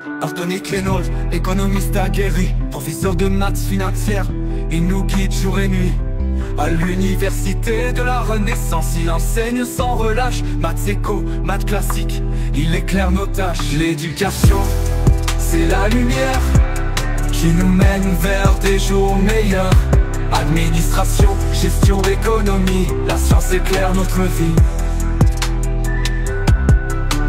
Anthony Clénol, économiste aguerri, professeur de maths financière, il nous guide jour et nuit. À l'université de la Renaissance, il enseigne sans relâche, maths éco, maths classique, il éclaire nos tâches. L'éducation, c'est la lumière qui nous mène vers des jours meilleurs. Administration, gestion, économie, la science éclaire notre vie.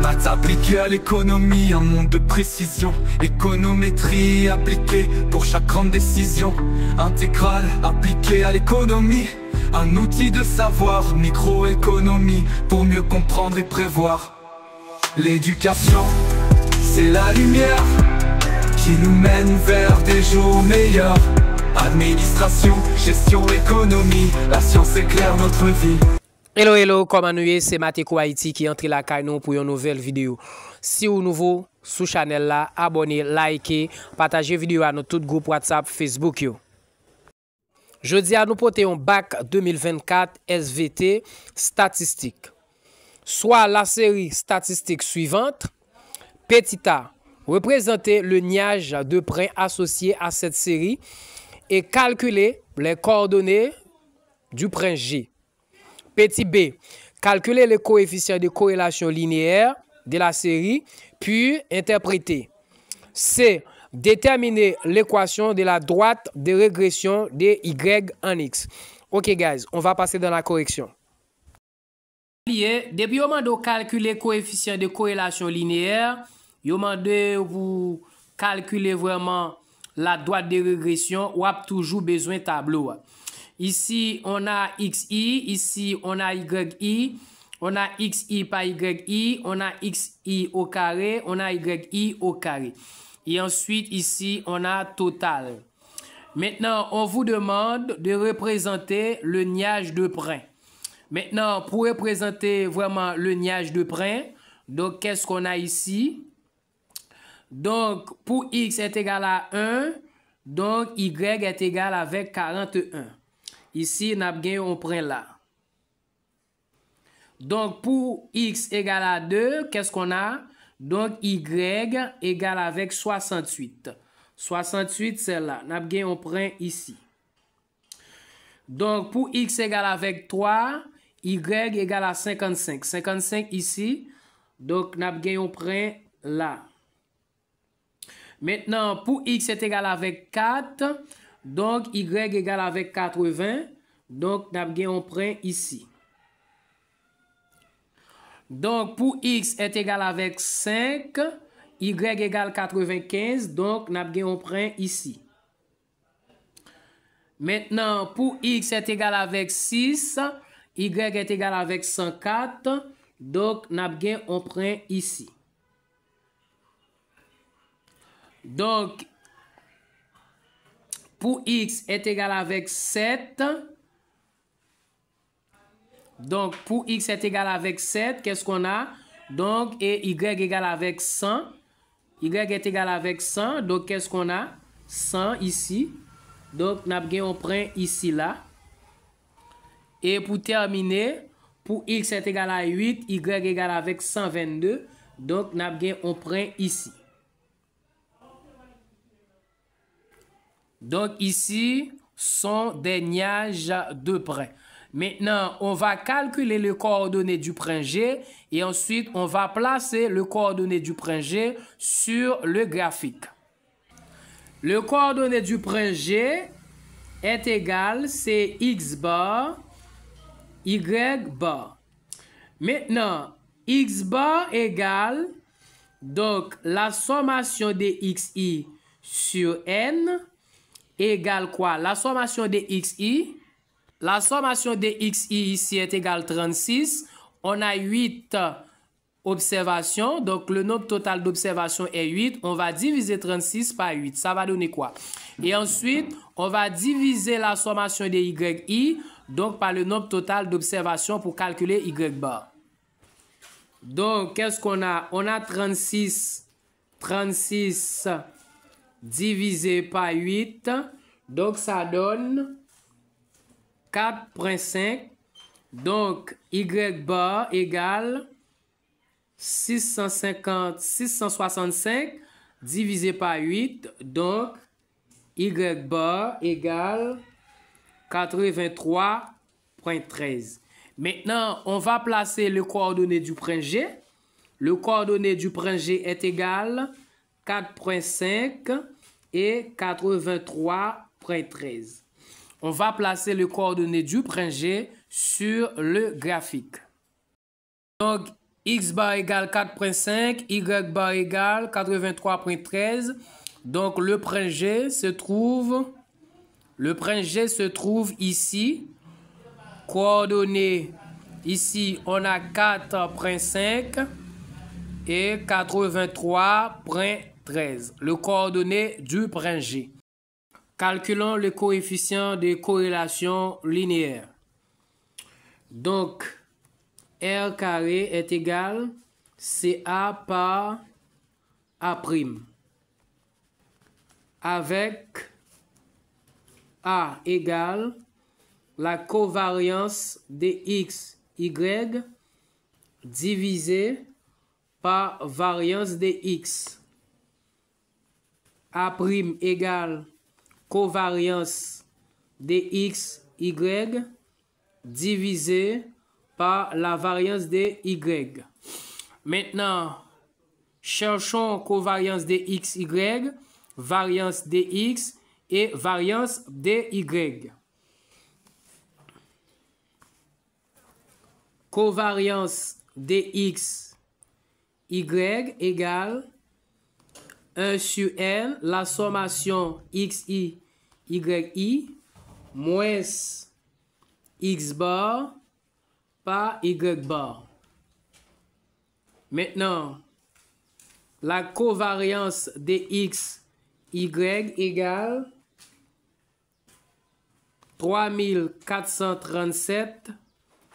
Maths appliquées à l'économie, un monde de précision. Économétrie appliquée pour chaque grande décision. Intégrale appliquée à l'économie, un outil de savoir. Microéconomie pour mieux comprendre et prévoir. L'éducation, c'est la lumière qui nous mène vers des jours meilleurs. Administration, gestion, économie, la science éclaire notre vie. Hello, hello, comment nous y c'est Mateko Haïti qui entre la caille pour une nouvelle vidéo. Si vous nouveau sous channel là, abonnez, likez, partagez vidéo à notre tout groupe WhatsApp, Facebook yo. Jeudi à nous porter un bac 2024 SVT statistique. Soit la série statistique suivante, petit a représenter le niage de prêts associé à cette série et calculer les coordonnées du prêt G. Petit b, calculer les coefficients de corrélation linéaire de la série, puis interpréter. C, déterminer l'équation de la droite de régression de y en x. Ok guys, on va passer dans la correction. Depuis on m'a calculer coefficient de corrélation linéaire, on m'a vous calculer vraiment la droite de régression, ou a toujours besoin de tableau. Ici, on a XI, ici, on a YI, on a XI par YI, on a XI au carré, on a YI au carré. Et ensuite, ici, on a total. Maintenant, on vous demande de représenter le niage de prêt. Maintenant, pour représenter vraiment le niage de prêt, donc, qu'est-ce qu'on a ici? Donc, pour X est égal à 1, donc Y est égal avec 41. Ici, on prend là. Donc, pour X égale à 2, qu'est-ce qu'on a? Donc, Y égale avec 68. 68, c'est là. On prend ici. Donc, pour X égale avec 3, Y égale à 55. 55 ici. Donc, on prend là. Maintenant, pour X est égal avec 4, donc Y égale avec 80, donc on prend ici. Donc pour X est égal avec 5, Y égale 95, donc on prend ici. Maintenant, pour X est égal avec 6, Y est égal avec 104, donc on prend ici. Donc, pour X est égal avec 7. Donc, pour X est égal avec 7, qu'est-ce qu'on a? Donc, et Y égale avec 100. Y est égal avec 100. Donc, qu'est-ce qu'on a? 100 ici. Donc, on prend ici, là. Et pour terminer, pour X est égal à 8, Y égale avec 122. Donc, on prend ici. Donc ici sont des niages de prêt. Maintenant, on va calculer les coordonnées du prêt G et ensuite on va placer le coordonnées du prêt G sur le graphique. Le coordonnées du prêt G est égal, c'est X bar, Y bar. Maintenant, X bar égale, donc la sommation de XI sur N égale quoi? La sommation de XI. La sommation de XI ici est égale 36. On a 8 observations. Donc, le nombre total d'observations est 8. On va diviser 36 par 8. Ça va donner quoi? Et ensuite, on va diviser la sommation de YI, donc par le nombre total d'observations pour calculer Y bar. Donc, qu'est-ce qu'on a? On a 36 divisé par 8, donc ça donne 4,5. Donc Y bar égale 665 divisé par 8. Donc, y bar égale 83.13. Maintenant, on va placer le coordonné du point G. Le coordonné du point G est égal 4.5 et 83.13. On va placer le coordonné du point G sur le graphique. Donc, x bar égale 4.5, y bar égale 83.13. Donc, le point G se trouve ici. Coordonnées, ici, on a 4.5 et 83.13. Le coordonné du point G. Calculons le coefficient de corrélation linéaire. Donc, R carré est égal CA par A'. Avec A égale la covariance de x, y divisé par variance de x. A' égale covariance de x, y divisé par la variance de y. Maintenant, cherchons covariance de x, y, variance de x et variance de y. Covariance de x, y égale 1 sur n, la sommation xi, yi, moins x bar par y bar. Maintenant, la covariance de x, y égale 3437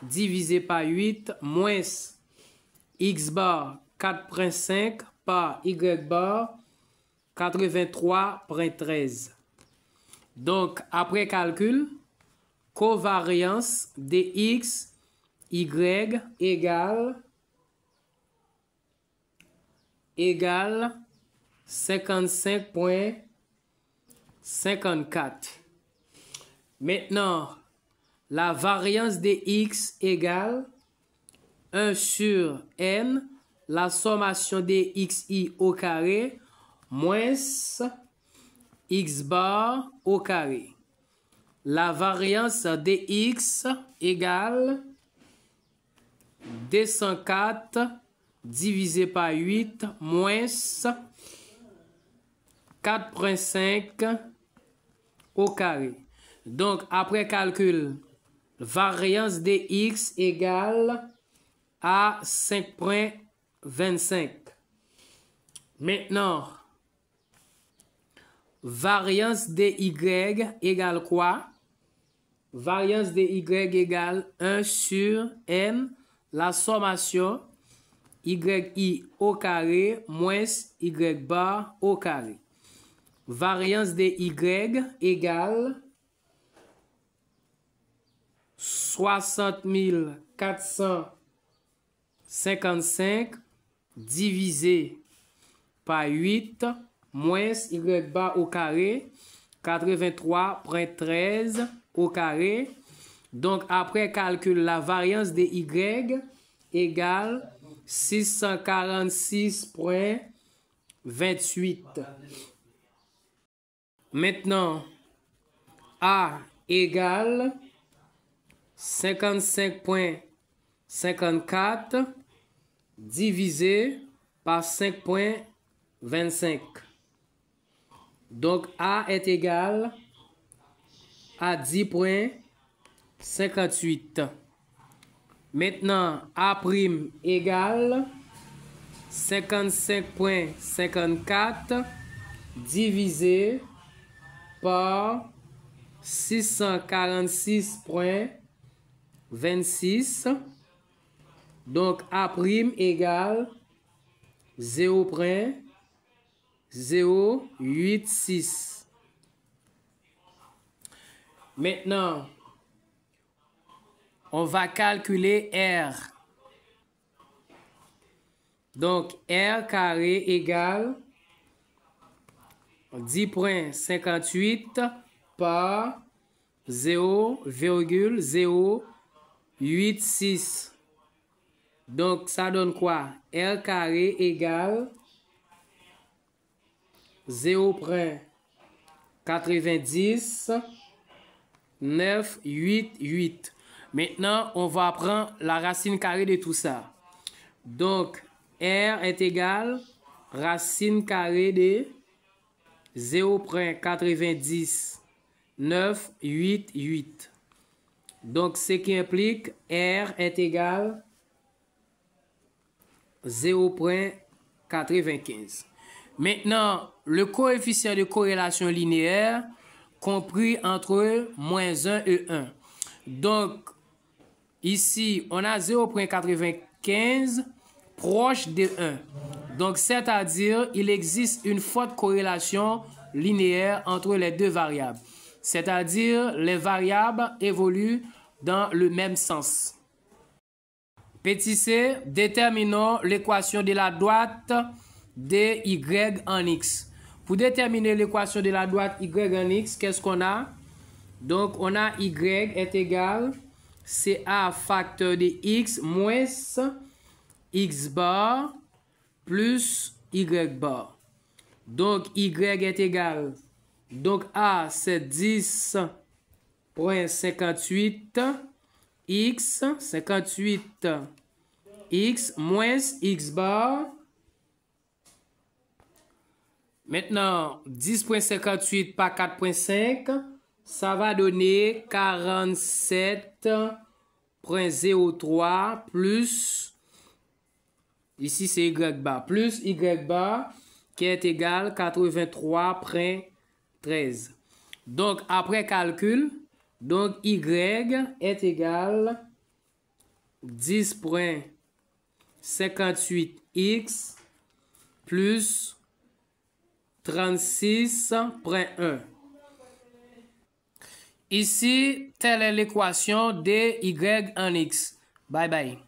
divisé par 8 moins x bar 4.5 par y bar 83.13. Donc, après calcul, covariance de x, y égale 55.54. Maintenant, la variance de x égale 1 sur n, la sommation de xi au carré, moins x bar au carré. La variance de x égale 204 divisé par 8 moins 4.5 au carré. Donc, après calcul, variance de x égale à 5.25. Maintenant, variance de y égale quoi? Variance de y égale 1 sur n, la sommation yi au carré moins y bar au carré. Variance de y égale 60 455 divisé par 8 moins y bar au carré, 83.13 au carré. Donc, après calcul, la variance de y égale 646.28. Maintenant, A égale 55.54 divisé par 5.25. Donc, A est égal à 10.58. Maintenant, A' égale 55.54 divisé par 646.26. Donc, A' égale 0.086. Maintenant, on va calculer R. Donc, R carré égale 10,58 par 0,086. Donc, ça donne quoi? R carré égale 0,90 988. Maintenant, on va prendre la racine carrée de tout ça. Donc, R est égal racine carrée de 0,90 988. Donc, ce qui implique R est égal 0,95. Maintenant, le coefficient de corrélation linéaire compris entre -1 et 1. Donc, ici, on a 0,95 proche de 1. Donc, c'est-à-dire, il existe une forte corrélation linéaire entre les deux variables. C'est-à-dire, les variables évoluent dans le même sens. Petit c, déterminons l'équation de la droite de y en x. Pour déterminer l'équation de la droite y en x, qu'est-ce qu'on a? Donc, on a y est égal CA facteur de x moins x bar plus y bar. Donc, y est égal. Donc, A, c'est 10,58 x, 58 x moins x bar. Maintenant, 10,58 par 4,5, ça va donner 47,03 plus, ici c'est y bar, plus y bar qui est égal 83,13. Donc, après calcul, donc y est égal 10,58x plus 36,1. Ici, telle est l'équation de y en x. Bye bye.